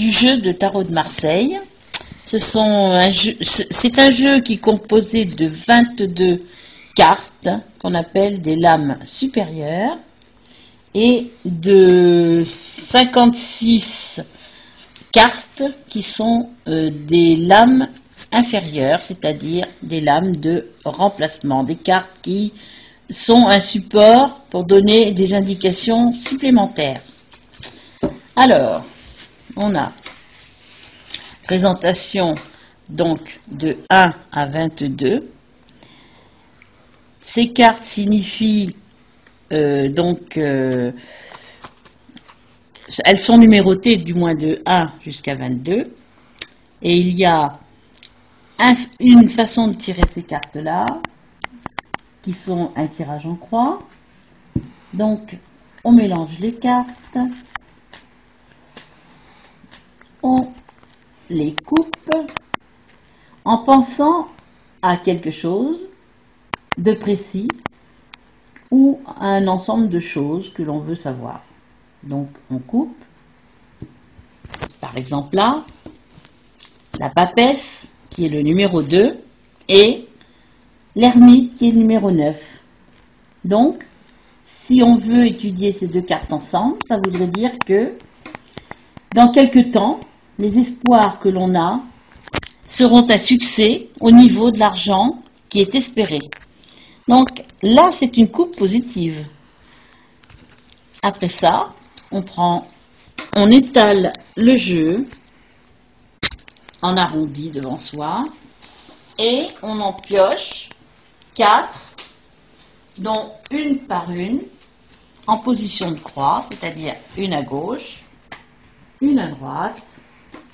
du jeu de tarot de Marseille. C'est un jeu qui est composé de 22 cartes qu'on appelle des lames supérieures et de 56 cartes qui sont des lames inférieures, c'est-à-dire des lames de remplacement, des cartes qui sont un support pour donner des indications supplémentaires. Alors, on a présentation donc de 1 à 22. Ces cartes signifient elles sont numérotées du moins de 1 jusqu'à 22. Et il y a une façon de tirer ces cartes-là, qui sont un tirage en croix. Donc, on mélange les cartes, on les coupe en pensant à quelque chose de précis ou à un ensemble de choses que l'on veut savoir. Donc, on coupe, par exemple là, la papesse, qui est le numéro 2, et l'ermite, qui est le numéro 9. Donc, si on veut étudier ces deux cartes ensemble, ça voudrait dire que, dans quelque temps, les espoirs que l'on a seront un succès au niveau de l'argent qui est espéré. Donc, là, c'est une coupe positive. Après ça, on étale le jeu en arrondi devant soi et on en pioche 4, dont une par une, en position de croix, c'est-à-dire une à gauche, une à droite,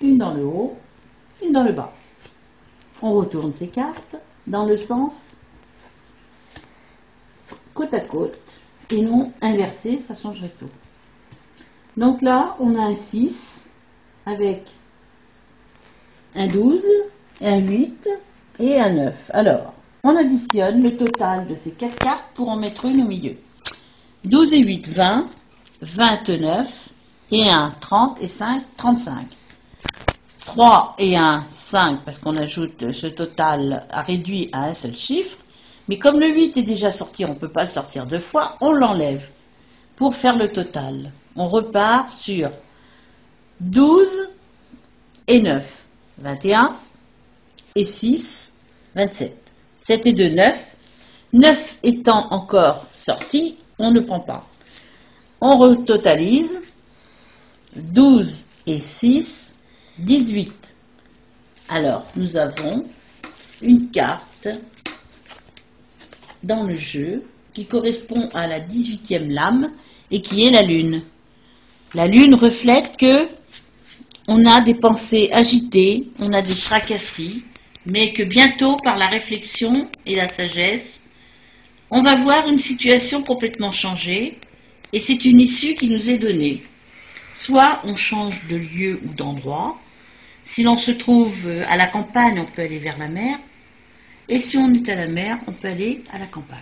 une dans le haut, une dans le bas. On retourne ces cartes dans le sens côte à côte et non inversé, ça changerait tout. Donc là, on a un 6 avec un 12, un 8 et un 9. Alors, on additionne le total de ces 4 cartes pour en mettre une au milieu. 12 et 8, 20, 29 et 1, 30 et 5, 35. 3 et 1, 5, parce qu'on ajoute ce total à réduit à un seul chiffre. Mais comme le 8 est déjà sorti, on ne peut pas le sortir deux fois, on l'enlève pour faire le total. On repart sur 12 et 9, 21 et 6, 27. 7 et 2, 9. 9 étant encore sorti, on ne prend pas. On retotalise 12 et 6, 18. Alors, nous avons une carte dans le jeu qui correspond à la 18e lame et qui est la lune. La lune reflète que on a des pensées agitées, on a des tracasseries, mais que bientôt, par la réflexion et la sagesse, on va voir une situation complètement changée et c'est une issue qui nous est donnée. Soit on change de lieu ou d'endroit. Si l'on se trouve à la campagne, on peut aller vers la mer. Et si on est à la mer, on peut aller à la campagne.